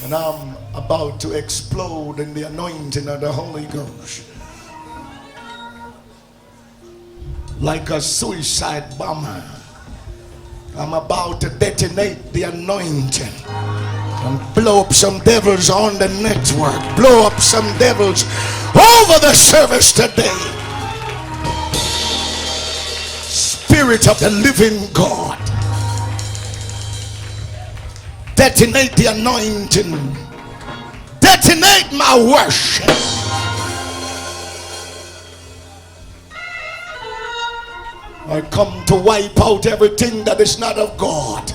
And I'm about to explode in the anointing of the Holy Ghost. Like a suicide bomber, I'm about to detonate the anointing and blow up some devils on the network. Blow up some devils over the service today. Spirit of the living God, detonate the anointing. Detonate my worship. I come to wipe out everything that is not of God.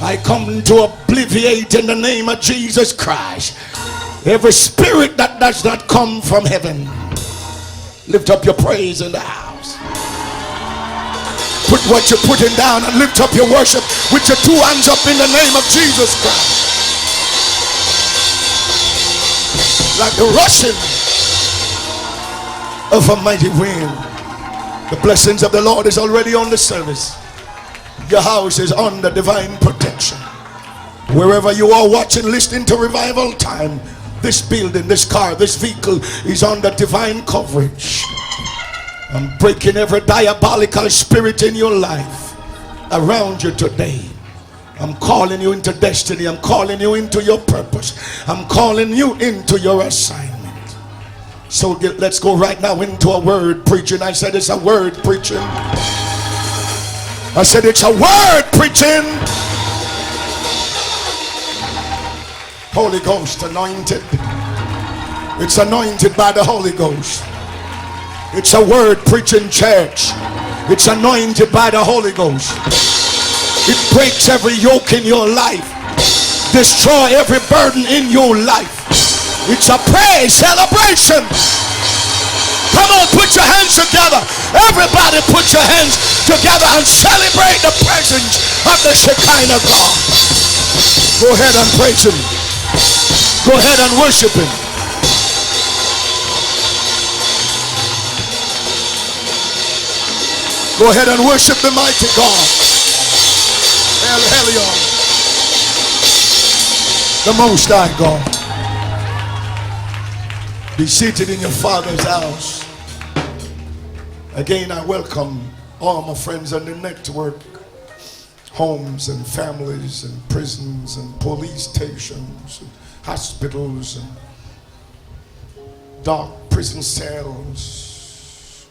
I come to obliviate in the name of Jesus Christ every spirit that does not come from heaven. Lift up your praise in the house. Put what you're putting down and lift up your worship with your two hands up in the name of Jesus Christ. Like the rushing of a mighty wind. The blessings of the Lord is already on the service. Your house is under divine protection. Wherever you are watching, listening to Revival Time, this building, this car, this vehicle is under divine coverage. I'm breaking every diabolical spirit in your life around you today. I'm calling you into destiny. I'm calling you into your purpose. I'm calling you into your assignment. So let's go right now into a word preaching. I said it's a word preaching. I said it's a word preaching. Holy Ghost anointed. It's anointed by the Holy Ghost. It's a word preaching church. It's anointed by the Holy Ghost. It breaks every yoke in your life. Destroy every burden in your life. It's a praise celebration. Come on, put your hands together. Everybody put your hands together and celebrate the presence of the Shekinah God. Go ahead and praise him. Go ahead and worship him. Go ahead and worship the mighty God. El Elyon, the Most High God. Be seated in your Father's house. Again, I welcome all my friends on the network, homes and families and prisons and police stations and hospitals and dark prison cells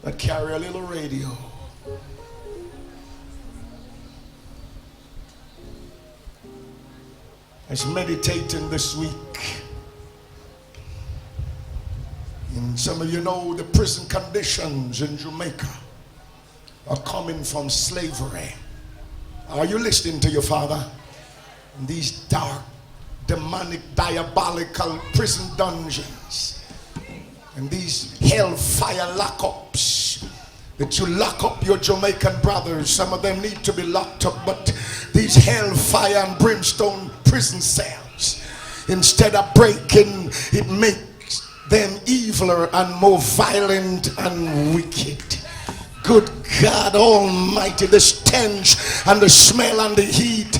that carry a little radio. I was meditating this week. And some of you know the prison conditions in Jamaica are coming from slavery. Are you listening to your Father? In these dark, demonic, diabolical prison dungeons and these hellfire lockups that you lock up your Jamaican brothers. Some of them need to be locked up, but these hellfire and brimstone prison cells, instead of breaking, it makes them eviler and more violent and wicked. Good God Almighty, the stench and the smell and the heat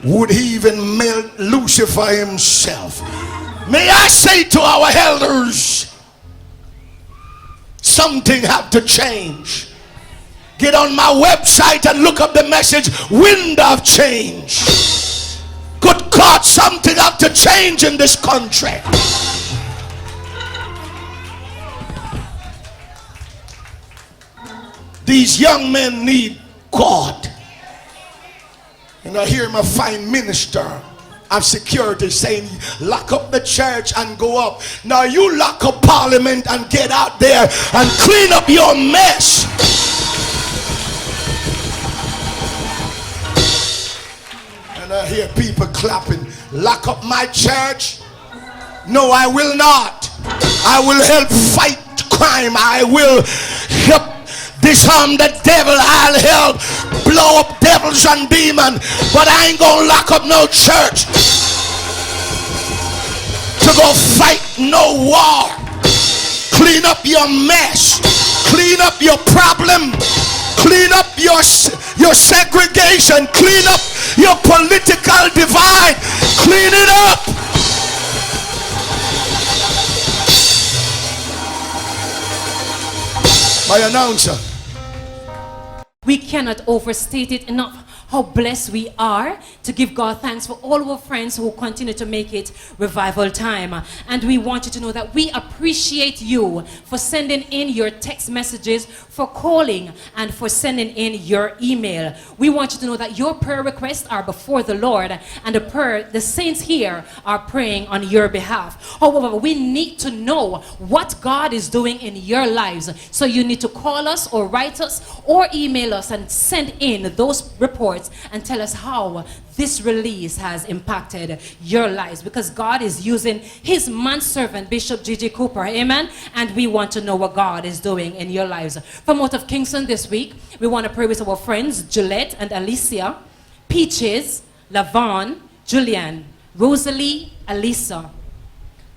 would even melt Lucifer himself. May I say to our elders, something have to change. Get on my website and look up the message, Wind of Change. Good God, something have to change in this country. These young men need God. And I hear my fine minister of security saying, lock up the church and go up. Now you lock up Parliament and get out there and clean up your mess. And I hear people clapping, lock up my church. No, I will not. I will help fight crime. I will help disarm the devil. I'll help blow up devils and demons, but I ain't gonna lock up no church to go fight no war. Clean up your mess, clean up your problem, Clean up your segregation. Clean up your political divide. Clean it up. My announcer. We cannot overstate it enough how blessed we are to give God thanks for all our friends who continue to make it revival time. And we want you to know that we appreciate you for sending in your text messages, for calling, and for sending in your email. We want you to know that your prayer requests are before the Lord, and the saints here are praying on your behalf. However, we need to know what God is doing in your lives. So you need to call us or write us or email us and send in those reports and tell us how this release has impacted your lives, because God is using his manservant Bishop G.G. Cooper, amen, and we want to know what God is doing in your lives. From out of Kingston this week, we want to pray with our friends Juliet and Alicia, Peaches, Lavon, Julian, Rosalie, Alisa,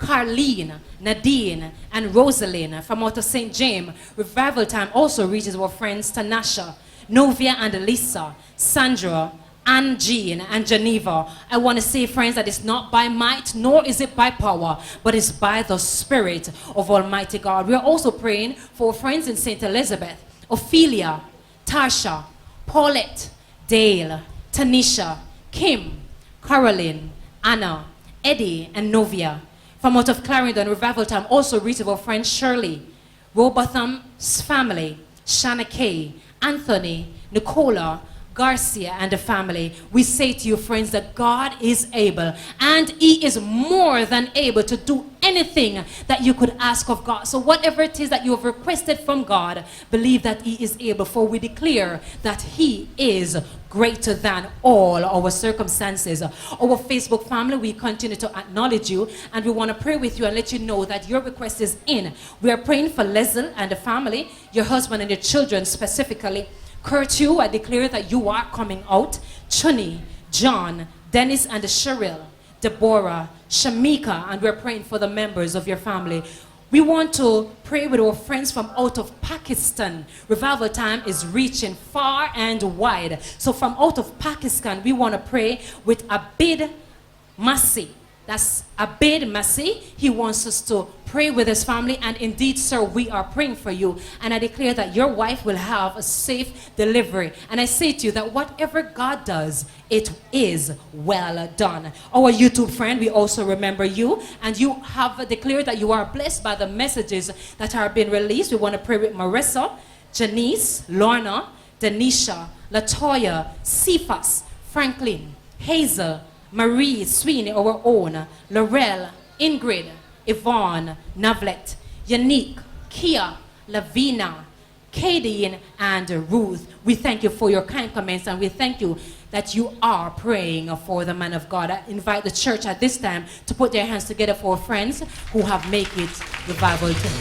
Carlene, Nadine, and Rosalind. From out of St. James, revival time also reaches our friends Tanasha, Novia and Elisa, Sandra, and Jean, and Geneva. I want to say, friends, that it's not by might, nor is it by power, but it's by the Spirit of Almighty God. We are also praying for friends in St. Elizabeth, Ophelia, Tarsha, Paulette, Dale, Tanisha, Kim, Caroline, Anna, Eddie, and Novia. From out of Clarendon, revival time also reaches our friend Shirley, Robotham's family, Shanna Kay, Anthony, Nicola, Garcia, and the family. We say to you, friends, that God is able, and he is more than able to do anything that you could ask of God. So whatever it is that you have requested from God, believe that he is able, for we declare that he is greater than all our circumstances. Our Facebook family, we continue to acknowledge you, and we want to pray with you and let you know that your request is in. We are praying for Leslie and the family, your husband and your children specifically. Kurt, you, I declare that you are coming out. Chuni, John, Dennis and Cheryl, Deborah, Shamika, and we're praying for the members of your family. We want to pray with our friends from out of Pakistan. Revival time is reaching far and wide. So from out of Pakistan, we want to pray with Abid Masi. That's Abid Masi. He wants us to pray with his family, and indeed, sir, we are praying for you. And I declare that your wife will have a safe delivery. And I say to you that whatever God does, it is well done. Our YouTube friend, we also remember you, and you have declared that you are blessed by the messages that are being released. We want to pray with Marissa, Janice, Lorna, Denisha, Latoya, Cephas, Franklin, Hazel, Marie, Sweeney, our own, Laurel, Ingrid, Yvonne, Navlet, Yannick, Kia, Lavina, Kadeen, and Ruth. We thank you for your kind comments, and we thank you that you are praying for the man of God. I invite the church at this time to put their hands together for friends who have made it revival time.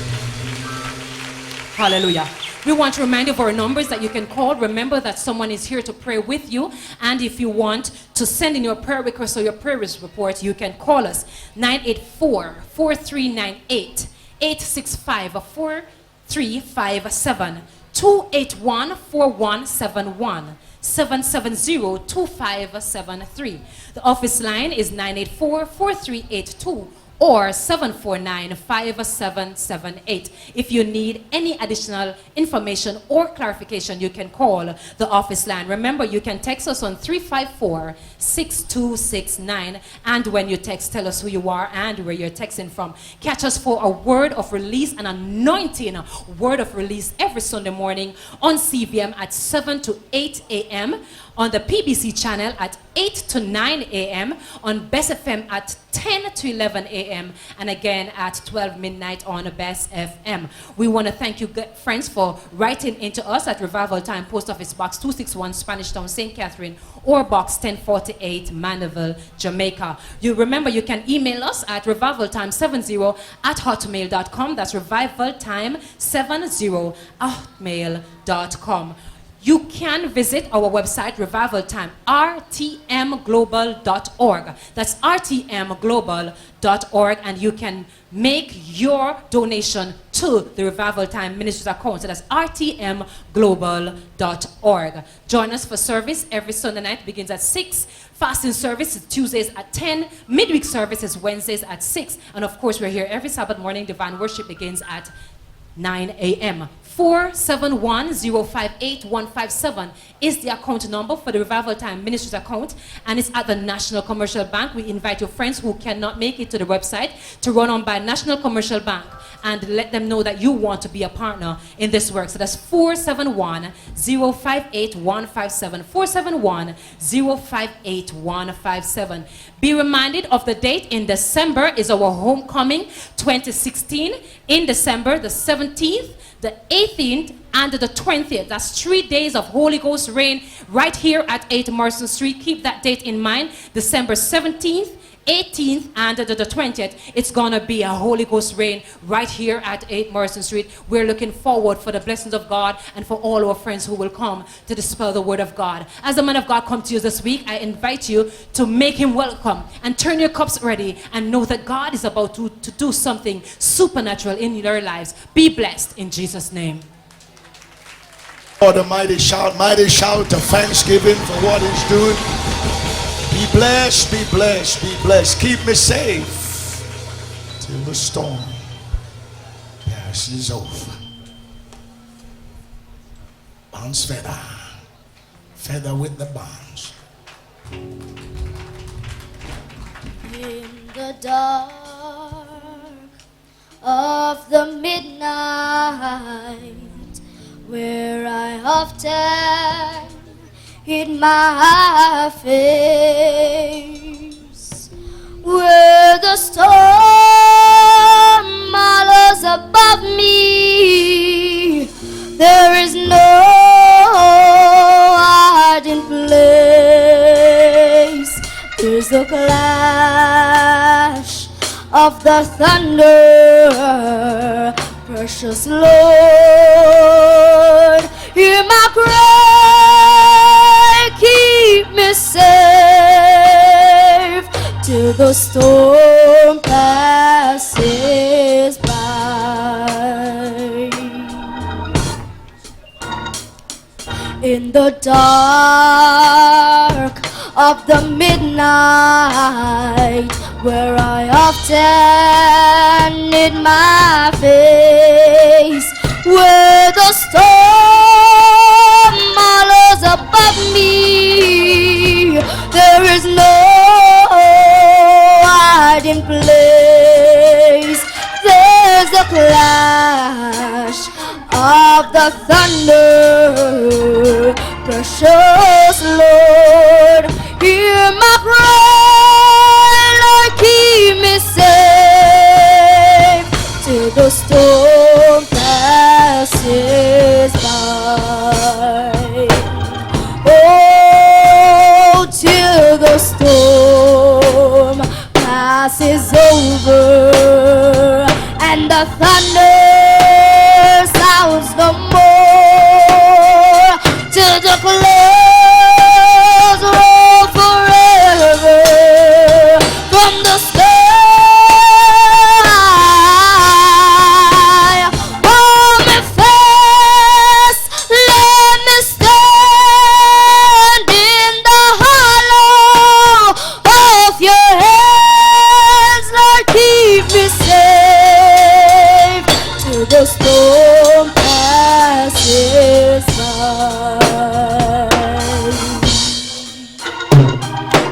Hallelujah. We want to remind you of our numbers that you can call. Remember that someone is here to pray with you. And if you want to send in your prayer request or your prayer report, you can call us 984-4398, 865-4357, 281-4171, 770-2573. The office line is 984-4382. or 749-5778. If you need any additional information or clarification, you can call the office line. Remember, you can text us on 354-6269, and when you text, tell us who you are and where you're texting from. Catch us for a word of release, an anointing word of release every Sunday morning on CVM at 7 to 8 a.m., on the PBC channel at 8 to 9 a.m., on Best FM at 10 to 11 a.m., and again at 12 midnight on Best FM. We want to thank you, friends, for writing into us at Revival Time, Post Office Box 261, Spanish Town, St. Catherine, or Box 1048, Mandeville, Jamaica. You remember, you can email us at revivaltime70@hotmail.com. That's revivaltime70@hotmail.com. you can visit our website, Revival Time, rtmglobal.org. That's rtmglobal.org, and you can make your donation to the Revival Time Ministries account. So that's rtmglobal.org. Join us for service every Sunday night. Begins at 6. Fasting service is Tuesdays at 10. Midweek service is Wednesdays at 6. And of course, we're here every Sabbath morning. Divine worship begins at 9 a.m. 471-058-157 is the account number for the Revival Time Ministries account, and it's at the National Commercial Bank. We invite your friends who cannot make it to the website to run on by National Commercial Bank and let them know that you want to be a partner in this work. So that's 471-058-157. 471-058-157. Be reminded of the date in December is our homecoming 2016. In December, the 17th, the 18th, and the 20th. That's 3 days of Holy Ghost rain right here at 8 Morrison Street. Keep that date in mind. December 17th, 18th, and the 20th. It's gonna be a Holy Ghost rain right here at 8 Morrison Street. We're looking forward for the blessings of God and for all our friends who will come to dispel the word of God. As the man of God comes to you this week, I invite you to make him welcome and turn your cups ready and know that God is about to do something supernatural in your lives. Be blessed in Jesus' name. Lord, a mighty shout of thanksgiving for what he's doing. Be blessed, be blessed, be blessed. Keep me safe till the storm passes over. Bonds feather, feather with the bonds. In the dark of the midnight, where I often hid my face, where the storm hollows above me, there is no hiding place. There's the clash of the thunder, precious Lord, hear my cry, keep me safe till the storm passes by. In the dark of the midnight, where I often hid my face, where the storm hollows above me, there is no hiding place. There's the clash of the thunder, precious Lord, hear my cry, Lord, keep me safe till the storm passes by. Oh, till the storm passes over and the thunder sounds no more, till the clouds roll forever from the sky. Hold me fast, let me stand in the hollow of your hands, Lord, keep me safe till the storm passes by.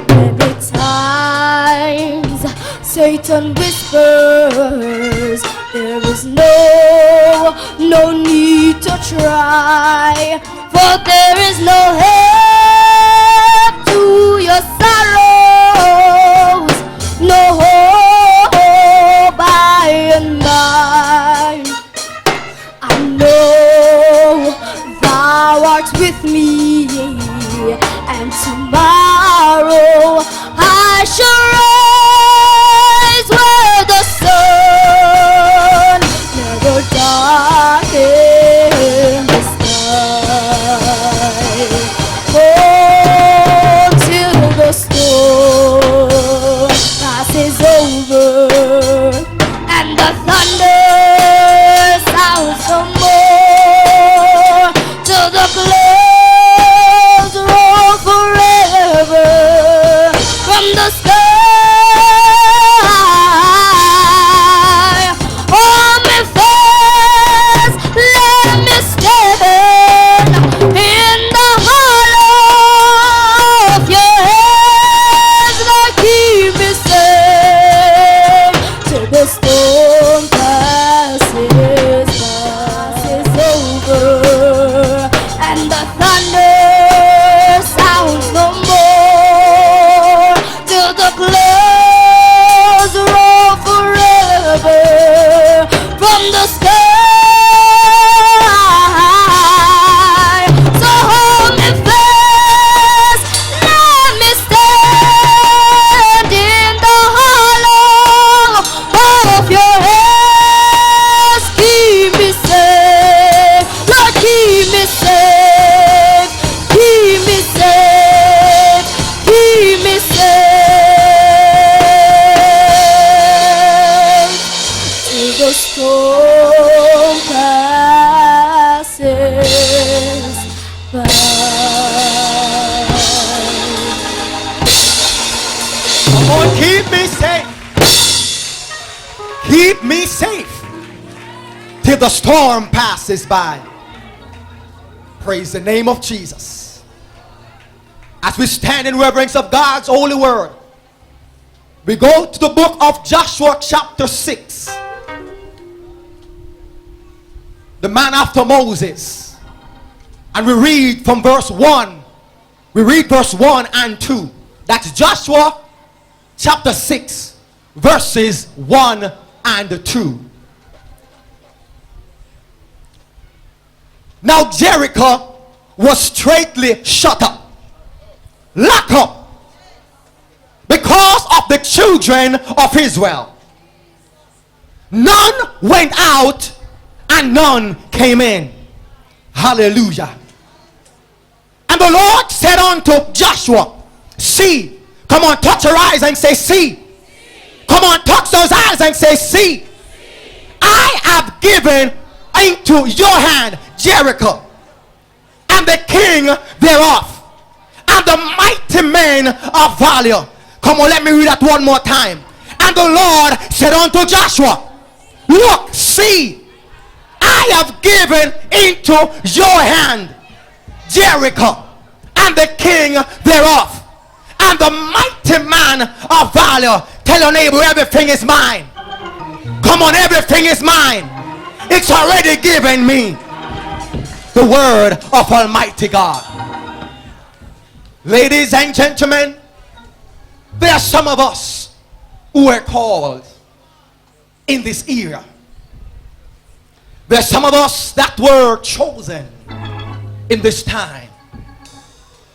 Many times Satan whispers, there is no need to try, for there is no help to your sorrows, no hope by and by. I know thou art with me, and tomorrow I shall rise where the sun never darkens the sky. from the sky. So hold me fast, let me stand in the hollow of your hands. Keep me safe, Lord, keep me safe, keep me safe, keep me safe. Till the storm passes by. Come on, keep me safe. Keep me safe till the storm passes by. Praise the name of Jesus. As we stand in reverence of God's holy word, we go to the book of Joshua chapter 6. The man after Moses. And we read from verse 1. We read verse 1 and 2. That's Joshua chapter 6, verses 1 and 2. Now Jericho was straitly shut up, locked up, because of the children of Israel. None went out and none came in. Hallelujah. And the Lord said unto Joshua, see. Come on, touch your eyes and say, see. Come on, touch those eyes and say, see. I have given into your hand Jericho, and the king thereof, and the mighty men of valor. Come on, let me read that one more time. And the Lord said unto Joshua, look, see, I have given into your hand Jericho, and the king thereof, and the mighty man of valor. Tell your neighbor, everything is mine. Come on, everything is mine. It's already given me. The word of Almighty God. Ladies and gentlemen, there are some of us who are called in this era. There are some of us that were chosen in this time.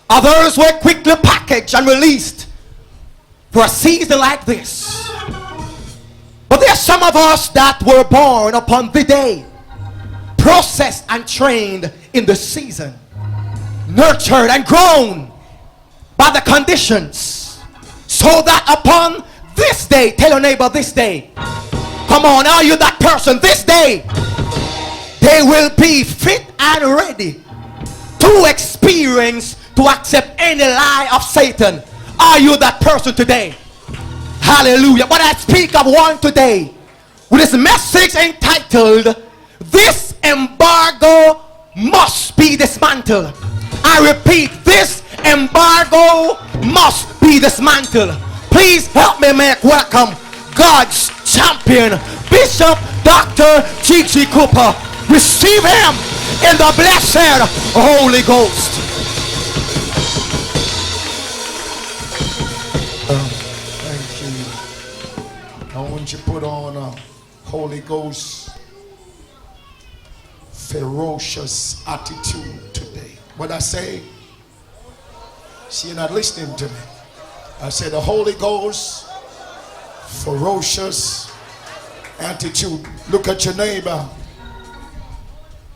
Others were quickly packaged and released for a season like this. But there are some of us that were born upon the day, processed and trained in the season, nurtured and grown by the conditions, so that upon this day, tell your neighbor, this day, come on, are you that person? This day, they will be fit and ready to experience, to accept any lie of Satan. Are you that person today? Hallelujah. But I speak of one today with this message entitled, this embargo must be dismantled. I repeat, this embargo must be dismantled. Please help me make welcome God's champion, Bishop Dr. G.G. Cooper. Receive him in the blessed Holy Ghost. Thank you. I want you to put on a Holy Ghost ferocious attitude today. What I say? See, you're not listening to me. I said the Holy Ghost ferocious attitude. Look at your neighbor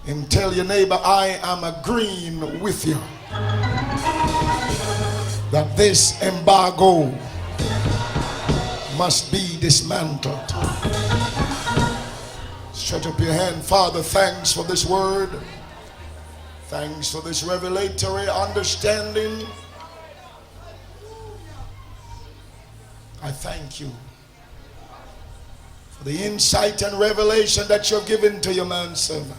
and tell your neighbor, I am agreeing with you that this embargo must be dismantled. Stretch up your hand. Father, thanks for this word. Thanks for this revelatory understanding. I thank you for the insight and revelation that you've given to your manservant.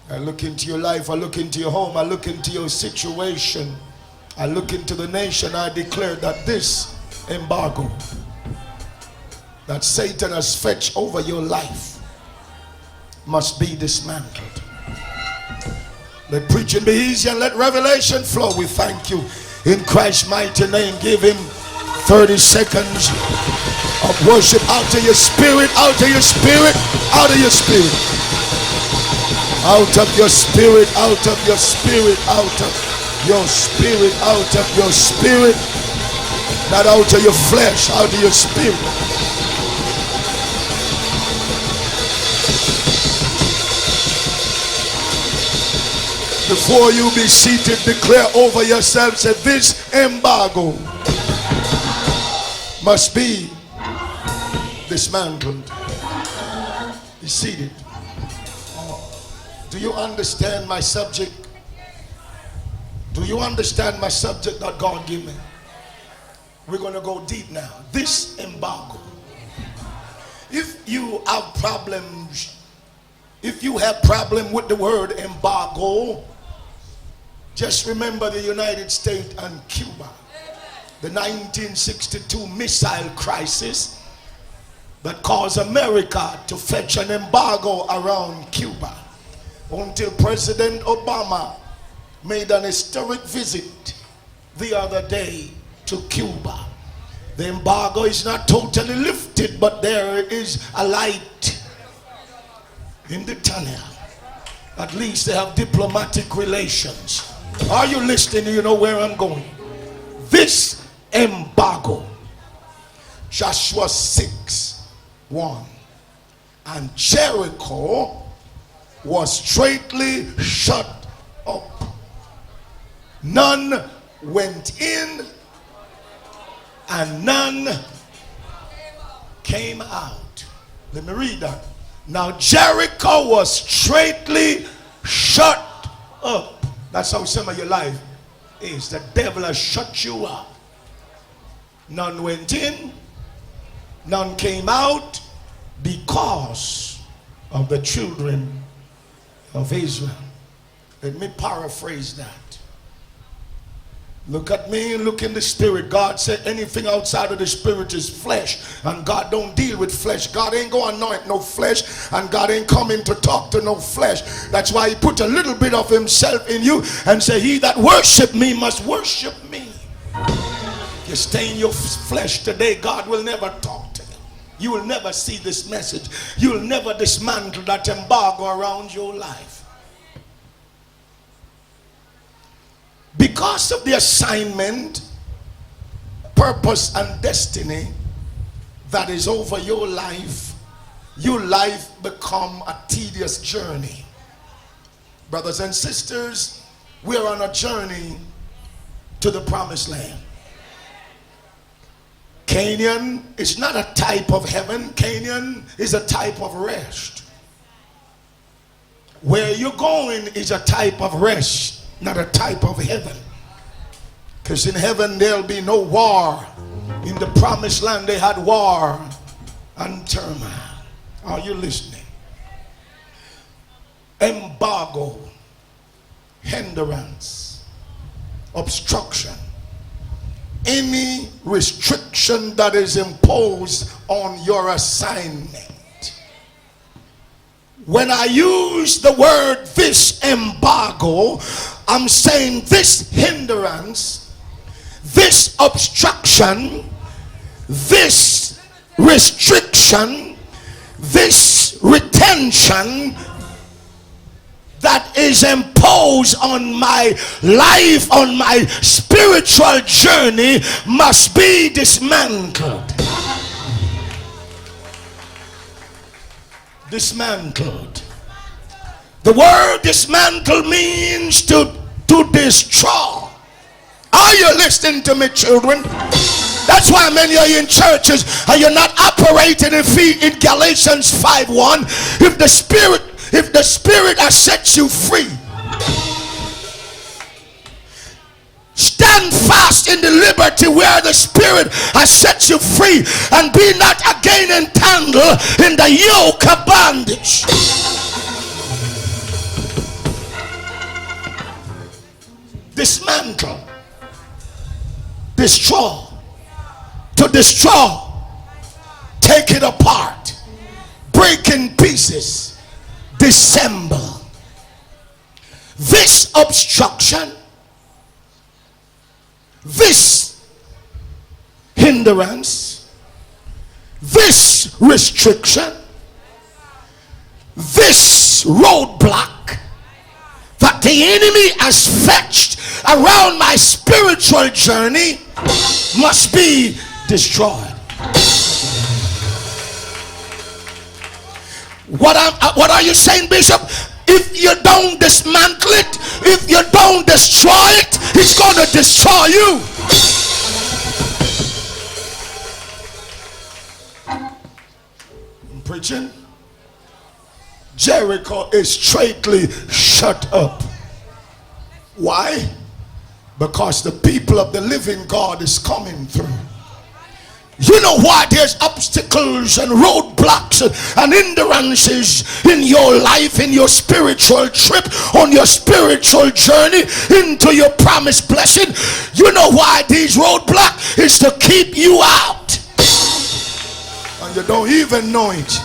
I look into your life, I look into your home, I look into your situation, I look into the nation. I declare that this embargo that Satan has fetched over your life must be dismantled. Let preaching be easy and let revelation flow. We thank you in Christ's mighty name. Give him 30 seconds. of worship. Out of your spirit, out of your spirit, out of your spirit. Out of your spirit, out of your spirit, out of your spirit, out of your spirit. Not out of your flesh, out of your spirit. Before you be seated, declare over yourself, say, this embargo must be dismantled. Be seated. Do you understand my subject? Do you understand my subject that God gave me? We're going to go deep now. This embargo. If you have problems, if you have problem with the word embargo, just remember the United States and Cuba. The 1962 missile crisis that caused America to fetch an embargo around Cuba until President Obama made an historic visit the other day to Cuba. The embargo is not totally lifted, but there is a light in the tunnel. At least they have diplomatic relations. Are you listening? You know where I'm going. This embargo, Joshua 6:1, and Jericho was straightly shut up. None went in and none came out. Let me read that. Now Jericho was straightly shut up. That's how some of your life is. The devil has shut you up. None went in, none came out because of the children of Israel. Let me paraphrase that. Look at me, look in the spirit. God said anything outside of the spirit is flesh, and God don't deal with flesh. God ain't gonna anoint no flesh, and God ain't coming to talk to no flesh. That's why he put a little bit of himself in you and say, he that worship me must worship me. If you stay in your flesh today, God will never talk to you. You will never see this message. You will never dismantle that embargo around your life. Because of the assignment, purpose, and destiny that is over your life become a tedious journey. Brothers and sisters, we're on a journey to the promised land. Canaan is not a type of heaven. Canaan is a type of rest. Where you're going is a type of rest, not a type of heaven. Because in heaven there'll be no war. In the promised land they had war and turmoil. Are you listening? Embargo, hindrance, obstruction, any restriction that is imposed on your assignment. When I use the word this embargo, I'm saying this hindrance, this obstruction, this restriction, this retention that is imposed on my life, on my spiritual journey, must be dismantled. Dismantled. The word dismantle means to destroy. Are you listening to me, children? That's why many of you in churches and you're not operating in Galatians 5:1. If the spirit has set you free, stand fast in the liberty where the spirit has set you free, and be not again entangled in the yoke of bondage. Dismantle, destroy, to destroy, take it apart, break in pieces, disassemble. This obstruction, this hindrance, this restriction, this roadblock that the enemy has fetched around my spiritual journey must be destroyed. What are you saying, Bishop? If you don't dismantle it, if you don't destroy it, it's going to destroy you. I'm preaching. Jericho is straightly shut up. Why? Because the people of the living God is coming through. You know why there's obstacles and roadblocks and hindrances in your life, in your spiritual trip, on your spiritual journey into your promised blessing? You know why these roadblocks is to keep you out. And you don't even know it.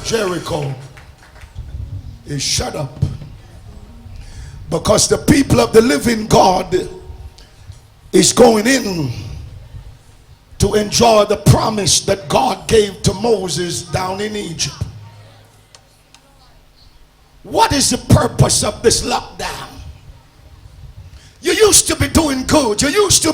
Jericho is shut up because the people of the living God is going in to enjoy the promise that God gave to Moses down in Egypt. What is the purpose of this lockdown? You used to be doing good. You used to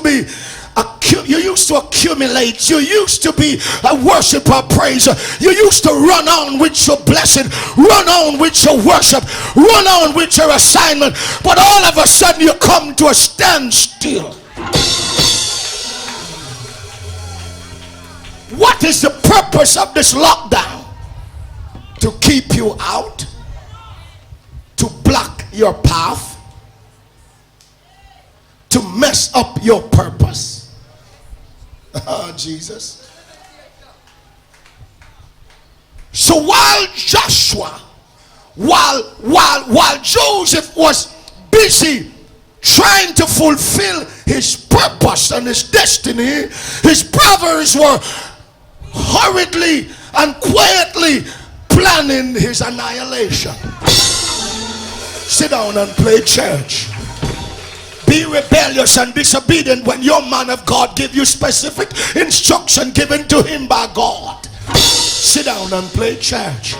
accumulate. You used to be a worshiper, praiser. You used to run on with your blessing, run on with your worship, run on with your assignment. But all of a sudden you come to a standstill. What is the purpose of this lockdown? To keep you out, to block your path, to mess up your purpose. Jesus. So while Joshua, while Joseph was busy trying to fulfill his purpose and his destiny, his brothers were hurriedly and quietly planning his annihilation. Sit down and play church. Be rebellious and disobedient when your man of God give you specific instruction given to him by God. Sit down and play church.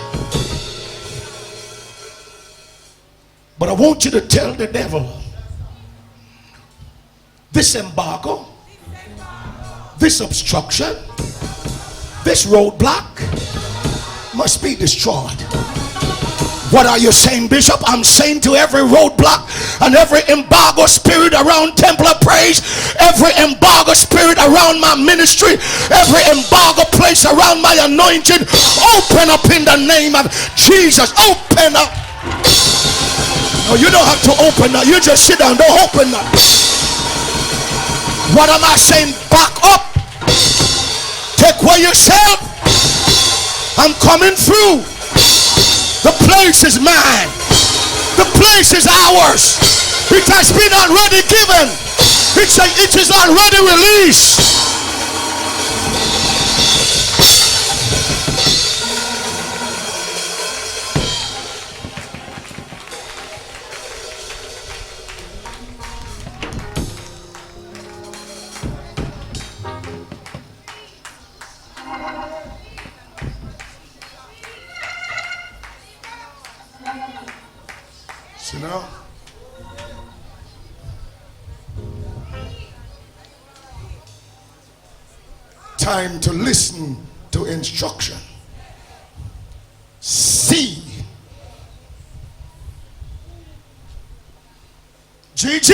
But I want you to tell the devil, this embargo, this obstruction, this roadblock must be destroyed. What are you saying, Bishop? I'm saying to every roadblock and every embargo spirit around Temple of Praise, every embargo spirit around my ministry, every embargo place around my anointing, open up in the name of Jesus. Open up. No, you don't have to open up. You just sit down. Don't open up. What am I saying? Back up. Take away yourself. I'm coming through. The place is mine. The place is ours. It has been already given. It is already released. You know, time to listen to instruction. See. Gigi,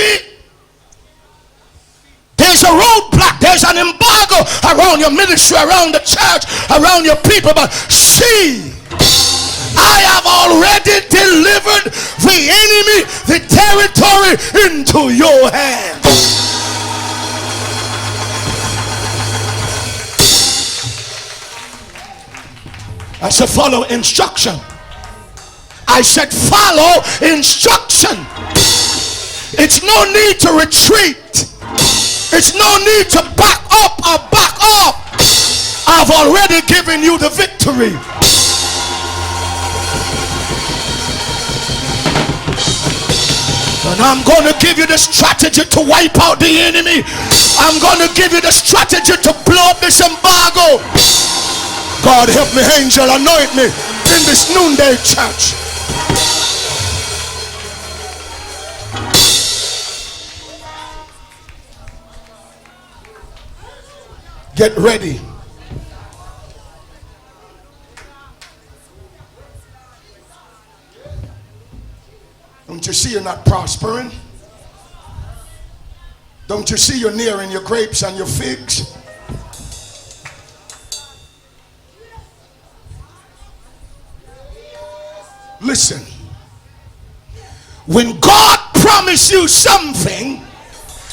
there's a roadblock, there's an embargo around your ministry, around the church, around your people, but see, I have already delivered the enemy, the territory into your hands. I said follow instruction. I said follow instruction. It's no need to retreat. It's no need to back up or back off. I've already given you the victory. And I'm going to give you the strategy to wipe out the enemy. I'm going to give you the strategy to blow up this embargo. God help me, angel, anoint me in this noonday church. Get ready. Don't you see you're not prospering? Don't you see you're nearing your grapes and your figs? Listen. When God promises you something,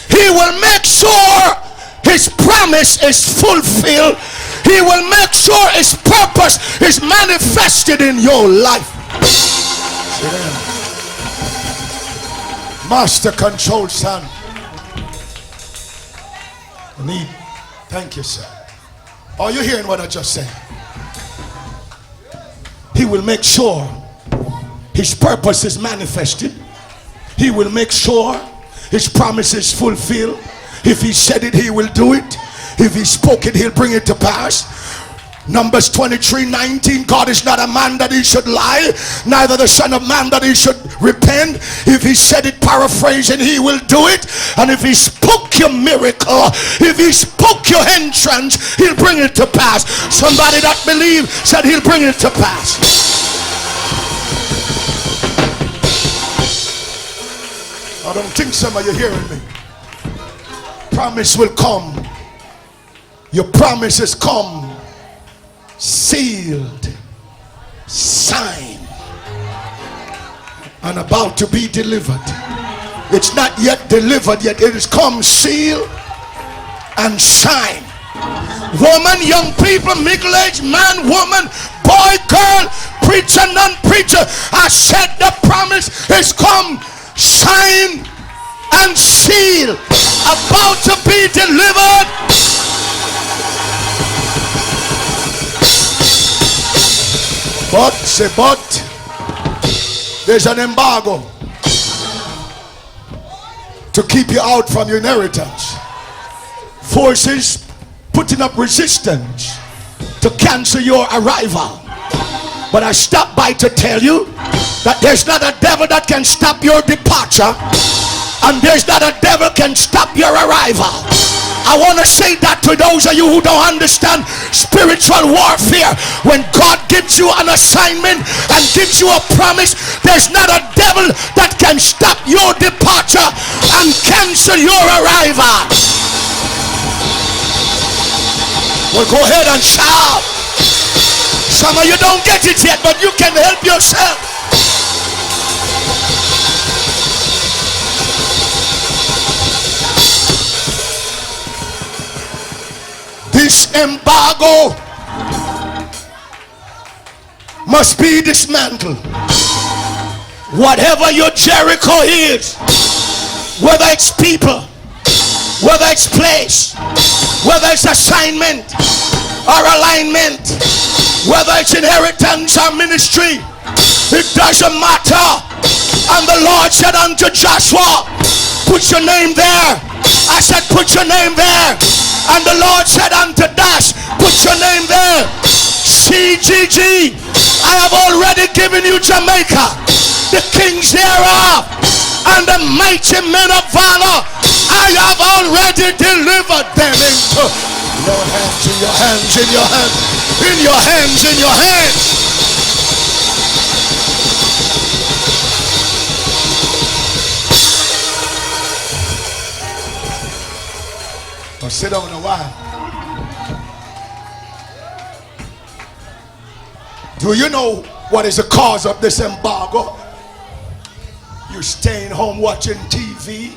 He will make sure His promise is fulfilled. He will make sure His purpose is manifested in your life. Sit down. Master control, son. Thank you, sir. Are you hearing what I just said? He will make sure His purpose is manifested. He will make sure His promise is fulfilled. If He said it, He will do it. If He spoke it, He'll bring it to pass. Numbers 23:19. God is not a man that He should lie, neither the Son of Man that He should repent. If He said it, paraphrasing, He will do it. And if He spoke your miracle, if He spoke your entrance, He'll bring it to pass. Somebody that believes said He'll bring it to pass. I don't think some of you hearing me. Promise will come. Your promises come sealed, signed, and about to be delivered. It's not yet delivered yet. It is come sealed and signed. Woman, young people, middle-aged man, woman, boy, girl, preacher, non-preacher, I said the promise is come signed and sealed, about to be delivered. But there's an embargo to keep you out from your inheritance. Forces putting up resistance to cancel your arrival. But I stopped by to tell you that there's not a devil that can stop your departure, and there's not a devil can stop your arrival. I want to say that to those of you who don't understand spiritual warfare. When God gives you an assignment and gives you a promise, there's not a devil that can stop your departure and cancel your arrival. Well, go ahead and shout. Some of you don't get it yet, but you can help yourself. This embargo must be dismantled. Whatever your Jericho is, whether it's people, whether it's place, whether it's assignment or alignment, whether it's inheritance or ministry, it doesn't matter. And the Lord said unto Joshua, put your name there. I said, put your name there. And the Lord said unto Dash, put your name there. CGG, I have already given you Jamaica, the kings thereof, and the mighty men of valor. I have already delivered them into your hands, in your hands, in your hands, in your hands, in your hands. Sit down a while. Do you know what is the cause of this embargo? You staying home watching TV,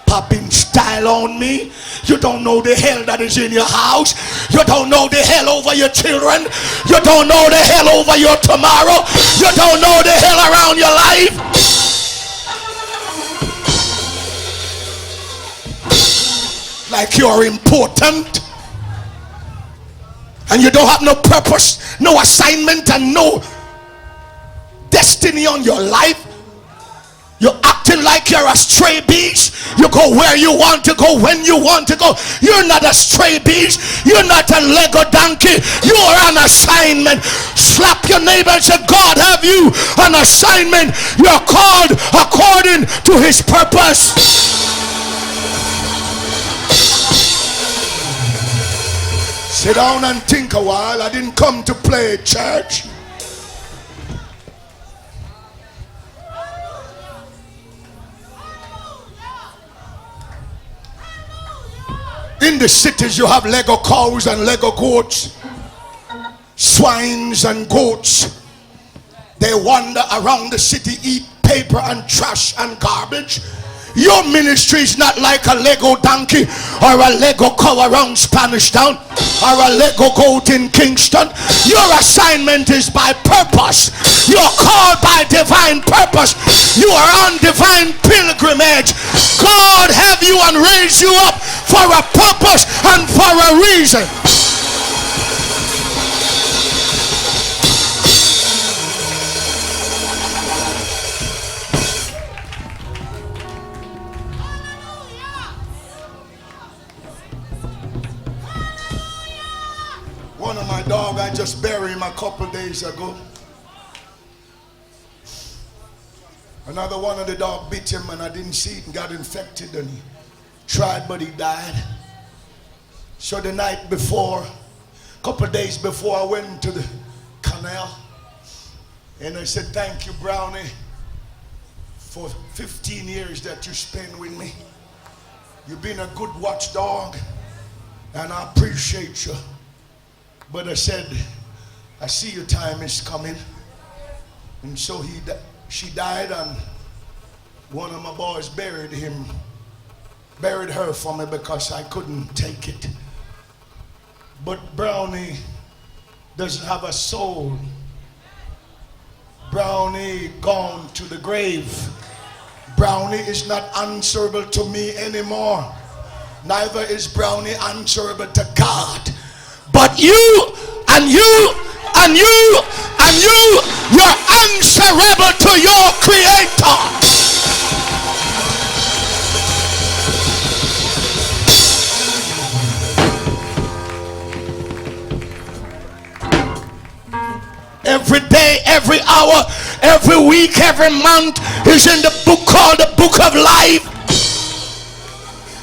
popping style on me. You don't know the hell that is in your house. You don't know the hell over your children. You don't know the hell over your tomorrow. You don't know the hell around your life. Like you're important, and you don't have no purpose, no assignment, and no destiny on your life. You're acting like you're a stray beast. You go where you want to go, when you want to go. You're not a stray beast. You're not a Lego donkey. You are on assignment. Slap your neighbor and say, God have you on assignment. You're called according to his purpose. Sit down and think a while. I didn't come to play church. In the cities you have Lego cows and Lego goats, swines and goats. They wander around the city, eat paper and trash and garbage. Your ministry is not like a Lego donkey or a Lego cow around Spanish Town or a Lego goat in Kingston. Your assignment is by purpose. You are called by divine purpose. You are on divine pilgrimage. God have you and raise you up for a purpose and for a reason. One of my dog, I just buried him a couple days ago. Another one of the dog bit him and I didn't see it and got infected and he tried but he died. So the night before, couple days before, I went to the canal and I said, thank you, Brownie, for 15 years that you spent with me. You've been a good watchdog and I appreciate you. But I said, I see your time is coming. And so she died and one of my boys buried her for me because I couldn't take it. But Brownie doesn't have a soul. Brownie gone to the grave. Brownie is not answerable to me anymore. Neither is Brownie answerable to God. But you and you and you and you're answerable to your Creator. Every day, every hour, every week, every month is in the book called the Book of Life.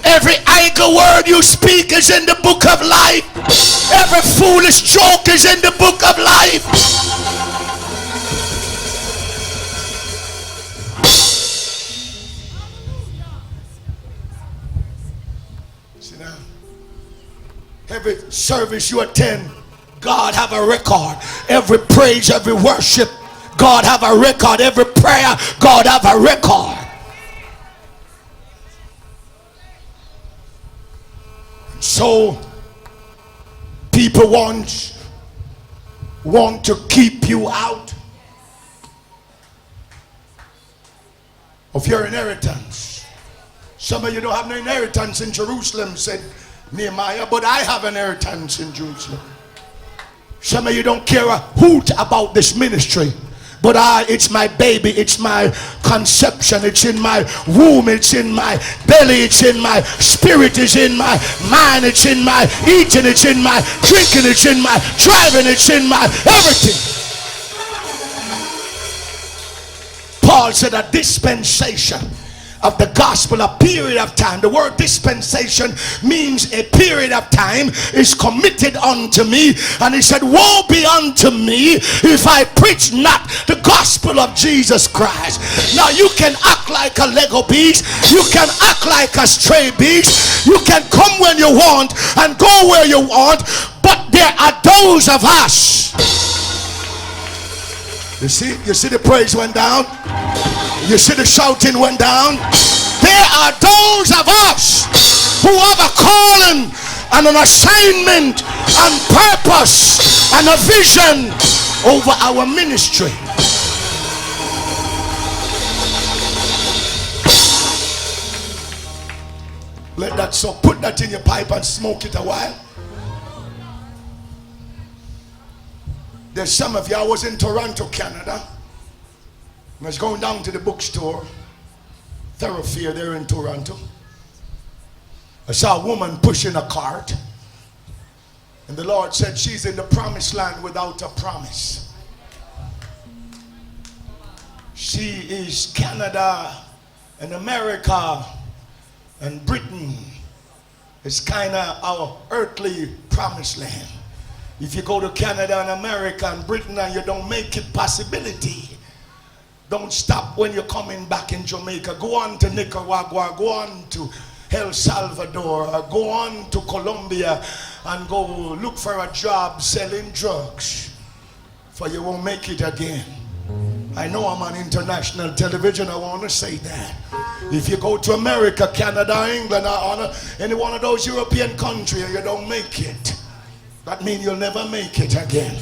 Every idle word you speak is in the book of life. Every foolish joke is in the book of life. See now? Every service you attend, God have a record. Every praise, every worship, God have a record. Every prayer, God have a record. So people want to keep you out of your inheritance. Some of you don't have no inheritance in Jerusalem, said Nehemiah, but I have an inheritance in Jerusalem. Some of you don't care a hoot about this ministry, but it's my baby, it's my conception, it's in my womb, it's in my belly, it's in my spirit, it's in my mind, it's in my eating, it's in my drinking, it's in my driving, it's in my everything. Paul said a dispensation of the gospel, a period of time. The word dispensation means a period of time is committed unto me. And he said, woe be unto me if I preach not the gospel of Jesus Christ. Now you can act like a Lego beast, you can act like a stray beast, you can come when you want and go where you want, but there are those of us. You see the praise went down. You see the shouting went down. There are those of us who have a calling and an assignment and purpose and a vision over our ministry. Let that so put that in your pipe and smoke it a while. There's some of you, I was in Toronto, Canada. I was going down to the bookstore. thoroughfare there in Toronto. I saw a woman pushing a cart. And the Lord said she's in the promised land without a promise. She is Canada and America and Britain. It's kind of our earthly promised land. If you go to Canada and America and Britain and you don't make it, possibility. Don't stop when you're coming back in Jamaica. Go on to Nicaragua, go on to El Salvador, go on to Colombia and go look for a job selling drugs, for you won't make it again. I know I'm on international television, I want to say that. If you go to America, Canada, England, or any one of those European countries and you don't make it, that means you'll never make it again.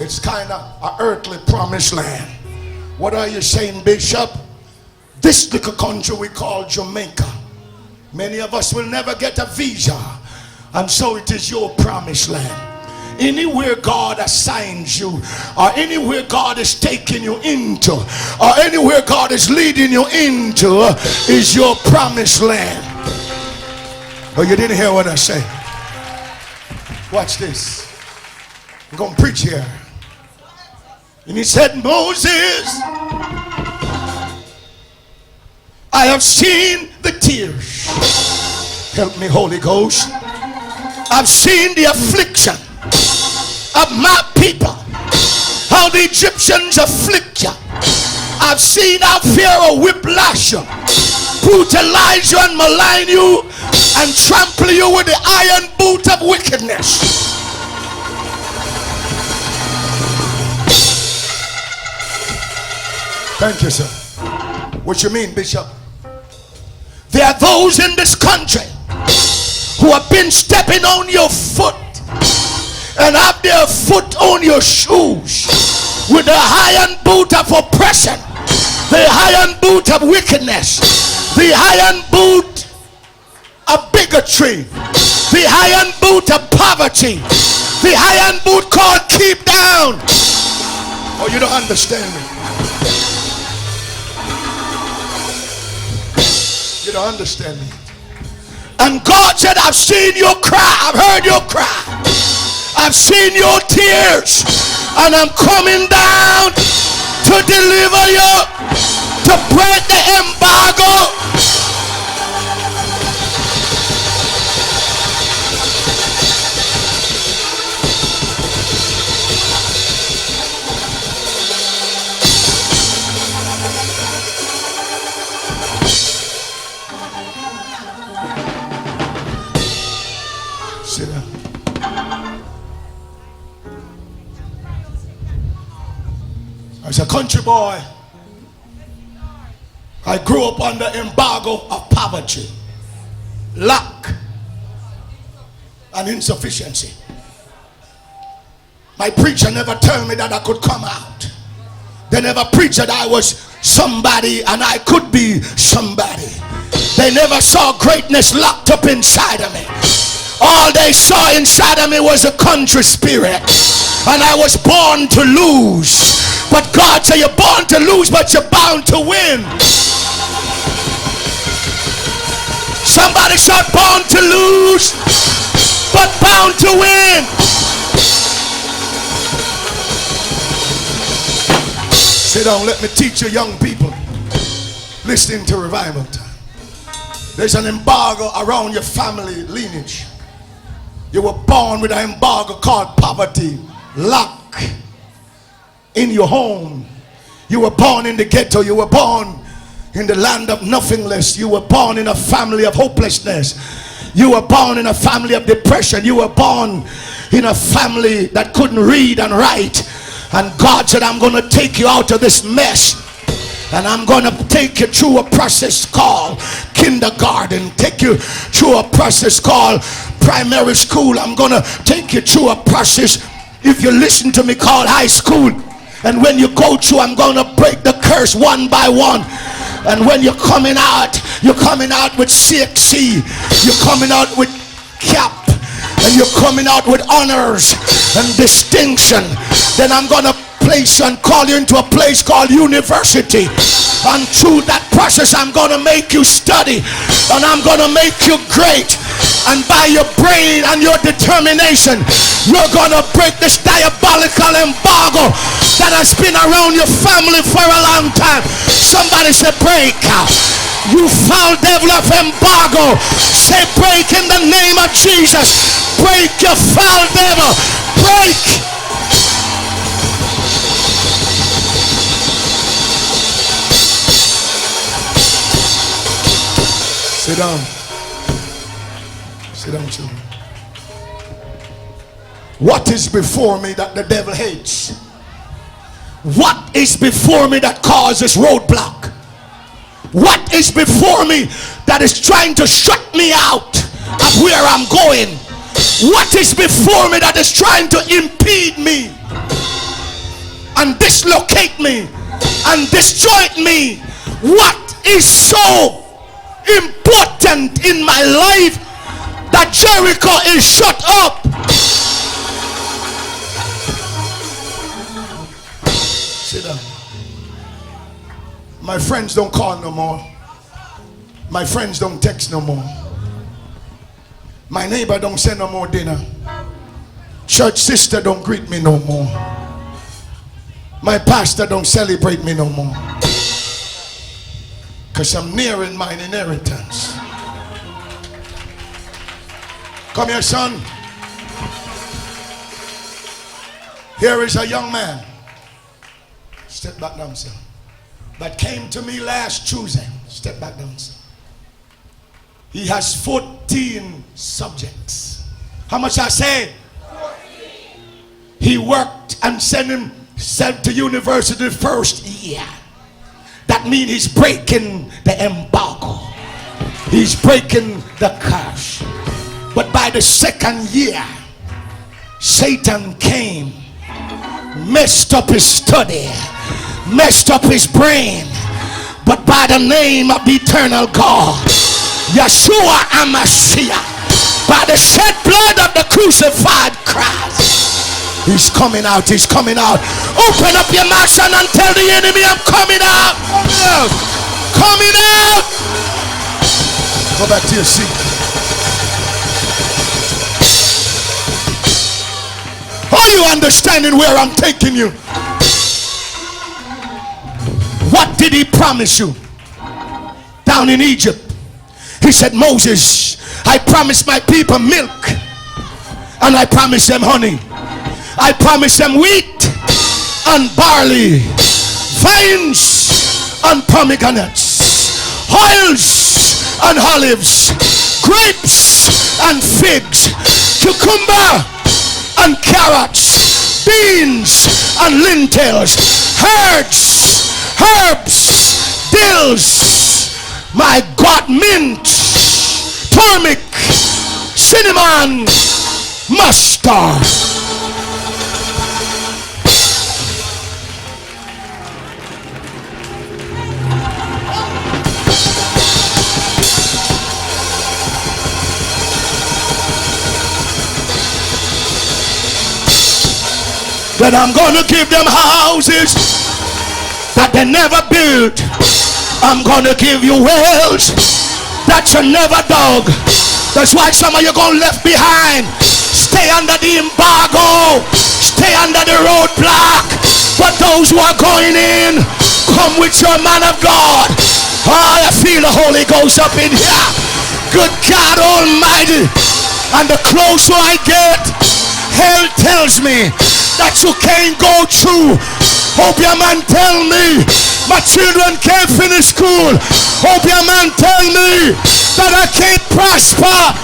It's kind of an earthly promised land. What are you saying, Bishop? This little country we call Jamaica, many of us will never get a visa, and so it is your promised land. Anywhere God assigns you, or anywhere God is taking you into, or anywhere God is leading you into, is your promised land. Oh, you didn't hear what I said? Watch this. I'm going to preach here. And he said, Moses, I have seen the tears. Help me, Holy Ghost. I've seen the affliction of my people, how the Egyptians afflict you. I've seen how Pharaoh whiplash you, brutalize you and malign you, and trample you with the iron boot of wickedness. Thank you, sir. What you mean, Bishop? There are those in this country who have been stepping on your foot and have their foot on your shoes with the iron boot of oppression, the iron boot of wickedness, the iron boot of bigotry, the iron boot of poverty, the iron boot called keep down. Oh, you don't understand me. You don't understand me. And God said, I've seen your cry, I've heard your cry, I've seen your tears, and I'm coming down to deliver you, to break the embargo. Sit down. As a country boy, I grew up under embargo of poverty, lack, and insufficiency. My preacher never told me that I could come out. They never preached that I was somebody and I could be somebody. They never saw greatness locked up inside of me. All they saw inside of me was a country spirit, and I was born to lose. But God said, you're born to lose, but you're bound to win. Somebody shout, born to lose, but bound to win. Sit down, let me teach you young people listening to revival time. There's an embargo around your family lineage. You were born with an embargo called poverty, lack in your home. You were born in the ghetto. You were born in the land of nothingness. You were born in a family of hopelessness. You were born in a family of depression. You were born in a family that couldn't read and write. And God said, I'm going to take you out of this mess. And I'm going to take you through a process called kindergarten. Take you through a process called primary school. I'm going to take you through a process, if you listen to me, called high school. And when you go through, I'm going to break the curse one by one. And when you're coming out with CXC. You're coming out with cap. And you're coming out with honors and distinction. Then I'm going to place you and call you into a place called university. And through that process, I'm going to make you study. And I'm going to make you great. And by your brain and your determination, you're going to break this diabolical embargo that has been around your family for a long time. Somebody say break. You foul devil of embargo. Say break in the name of Jesus. Break, your foul devil. Break. Sit down. Sit down, children. What is before me that the devil hates? What is before me that causes roadblock? What is before me that is trying to shut me out of where I'm going? What is before me that is trying to impede me and dislocate me and disjoint me? What is so important in my life that Jericho is shut up? Sit down. My friends don't call no more. My friends don't text no more. My neighbor don't send no more dinner. Church sister don't greet me no more. My pastor don't celebrate me no more. Because I'm nearing my inheritance. Come here, son. Here is a young man. Step back down, son. That came to me last Tuesday. Step back down, son. He has 14 subjects. How much I say? 14. He worked and sent to university the first year. That means he's breaking the embargo. He's breaking the curse. But by the second year, Satan came, messed up his study, messed up his brain. But by the name of the eternal God, Yeshua HaMashiach, by the shed blood of the crucified Christ, he's coming out, he's coming out. Open up your mouth, son, and tell the enemy, I'm coming out. Coming out. Go back to your seat. Are you understanding where I'm taking you? What did he promise you down in Egypt? He said, Moses, I promised my people milk, and I promised them honey. I promised them wheat and barley, vines and pomegranates, oils and olives, grapes and figs, cucumber and carrots, beans and lentils, herbs, dills, my God, mint, turmeric, cinnamon, mustard. That I'm going to give them houses that they never built. I'm going to give you wells that you never dug. That's why some of you going left behind. Stay under the embargo. Stay under the roadblock. But those who are going in, come with your man of God. Oh, I feel the Holy Ghost up in here. Good God Almighty. And the closer I get, hell tells me that you can't go through. Hope your man tell me my children can't finish school. Hope your man tell me that I can't prosper.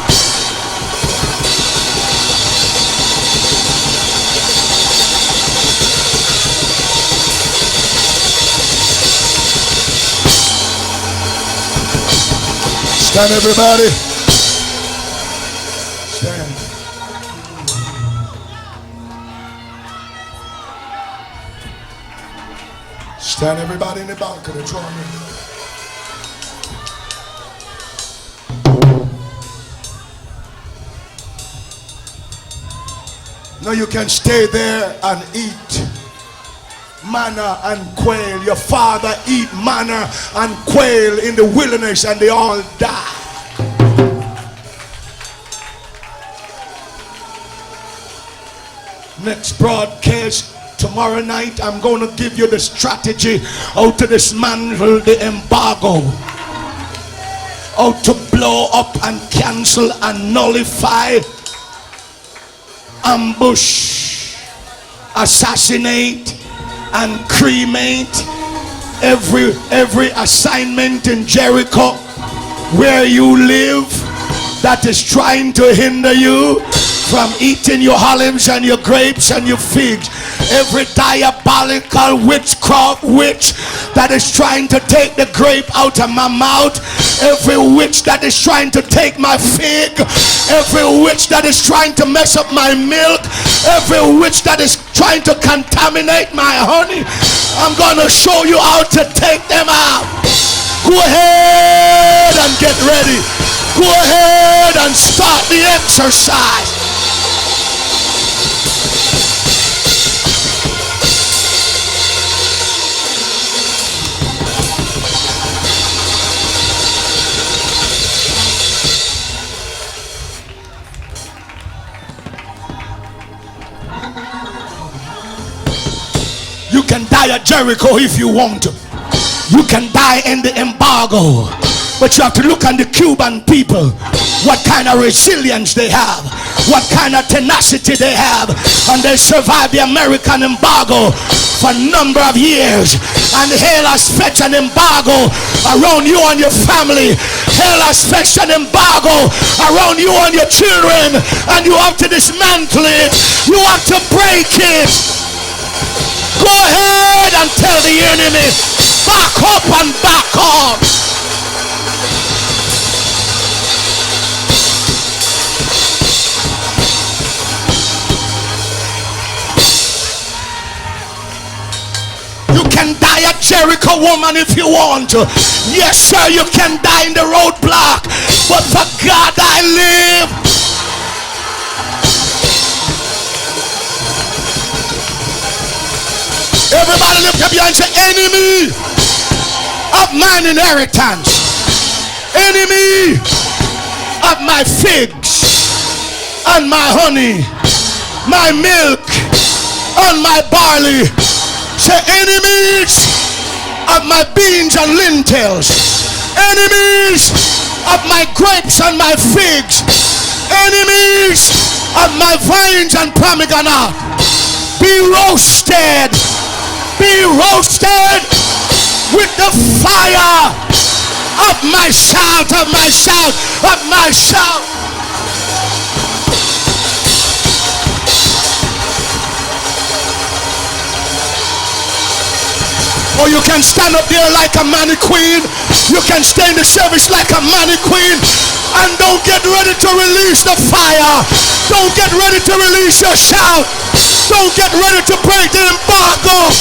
Stand, everybody. Stand. Stand, everybody in the balcony. Join me. Now you can stay there and eat manna and quail. Your father eat manna and quail in the wilderness and they all die. Next broadcast tomorrow night, I'm going to give you the strategy how to dismantle the embargo, how to blow up and cancel and nullify, ambush, assassinate and cremate every assignment in Jericho where you live that is trying to hinder you from eating your olives and your grapes and your figs. Every diabolical witchcraft witch that is trying to take the grape out of my mouth, every witch that is trying to take my fig, every witch that is trying to mess up my milk, every witch that is trying to contaminate my honey, I'm gonna show you how to take them out. Go ahead and get ready. Go ahead and start the exercise. You can die at Jericho if you want to. You can die in the embargo. But you have to look at the Cuban people, what kind of resilience they have, what kind of tenacity they have, and they survived the American embargo for a number of years. And hell has fetched an embargo around you and your family. Hell has fetched an embargo around you and your children, and you have to dismantle it. You have to break it. Go ahead and tell the enemy, back up and back off. You can die at Jericho, woman, if you want to. Yes, sir, you can die in the roadblock. But for God I live. Everybody lift up your hands and say, enemy of mine inheritance, enemy of my figs and my honey, my milk and my barley. Say, enemies of my beans and lentils, enemies of my grapes and my figs, enemies of my vines and pomegranate, be roasted. Be roasted with the fire of my shout, of my shout, of my shout. Or you can stand up there like a mannequin. You can stay in the service like a mannequin. And don't get ready to release the fire. Don't get ready to release your shout. Don't get ready to break the embargo.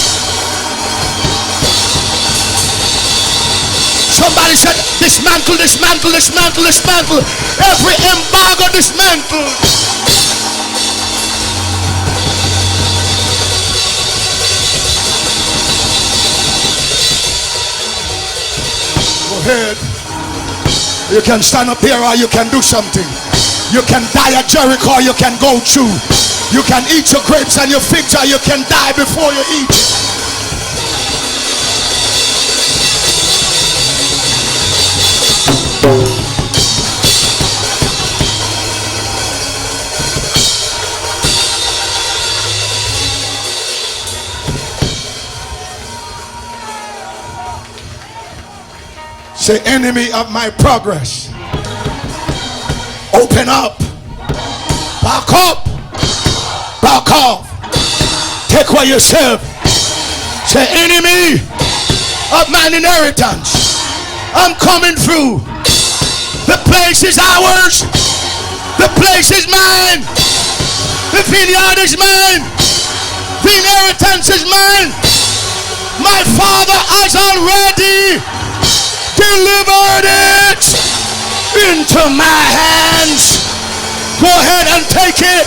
Somebody said, dismantle, dismantle, dismantle, dismantle. Every embargo dismantle. Go ahead. You can stand up here or you can do something. You can die at Jericho or you can go through. You can eat your grapes and your figs or you can die before you eat it. Say, enemy of my progress, open up, back up, back off, take away yourself. Say, enemy of mine inheritance, I'm coming through. The place is ours. The place is mine. The vineyard is mine. The inheritance is mine. My Father has already delivered it into my hands. Go ahead and take it.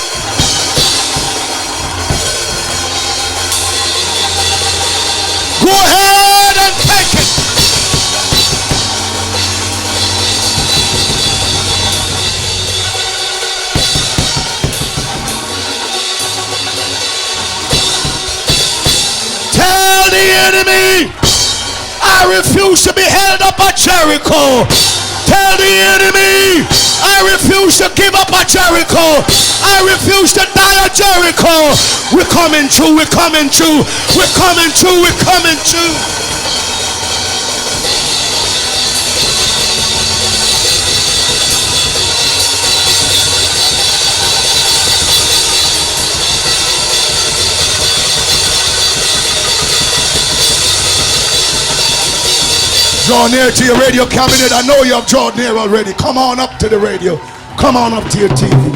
enemy, I refuse to be held up at Jericho. Tell the enemy, I refuse to give up at Jericho. I refuse to die at Jericho. We're coming through, we're coming through, we're coming through, we're coming through. Draw near to your radio cabinet. I know you have drawn near already. Come on up to the radio. Come on up to your TV.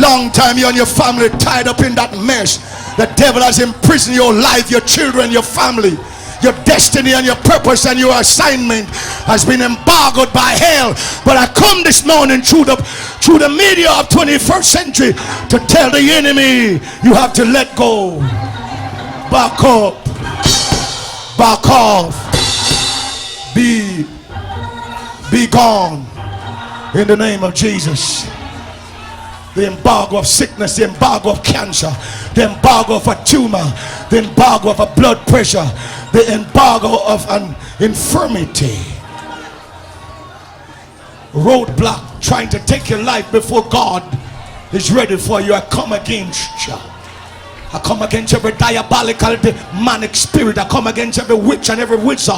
Long time you and your family tied up in that mess. The devil has imprisoned your life, your children, your family. Your destiny and your purpose and your assignment has been embargoed by hell. But I come this morning through the media of 21st century to tell the enemy, you have to let go. Back up. Back off. Be gone in the name of Jesus. The embargo of sickness, the embargo of cancer, the embargo of a tumor, the embargo of a blood pressure, the embargo of an infirmity, roadblock trying to take your life before God is ready for you. I come against you. I come against every diabolical demonic spirit. I come against every witch and every wizard.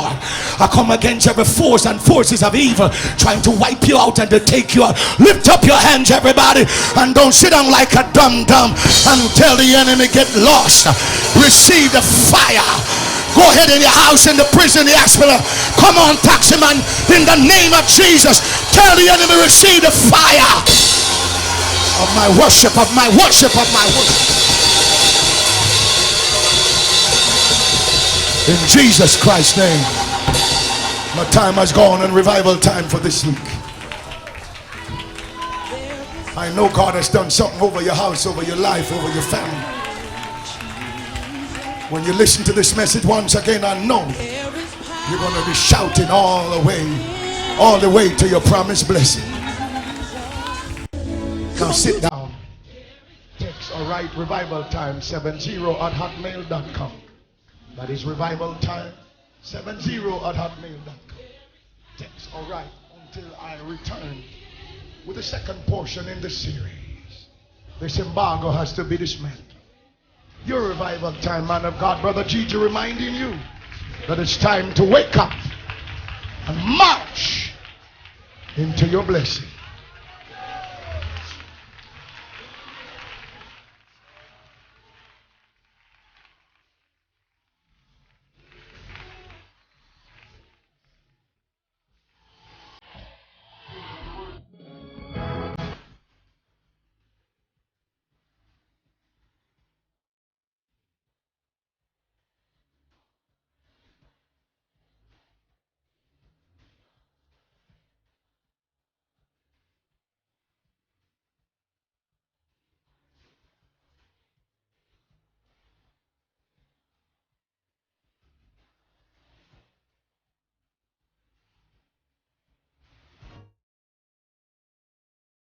I come against every force and forces of evil trying to wipe you out and to take you out. Lift up your hands, everybody, and don't sit down like a dum-dum and tell the enemy, get lost. Receive the fire. Go ahead in your house, in the prison, the hospital. Come on, taxi man, in the name of Jesus. Tell the enemy, receive the fire of my worship, of my worship, of my worship. In Jesus Christ's name. My time has gone and revival time for this week. I know God has done something over your house, over your life, over your family. When you listen to this message once again, I know you're going to be shouting all the way to your promised blessing. Now sit down. Text or write revival time 70@hotmail.com. That is revival time 70@hotmail.com. Text or write until I return with the second portion in the series. This embargo has to be dismantled. Your revival time, man of God, Brother Gigi, reminding you that it's time to wake up and march into your blessing.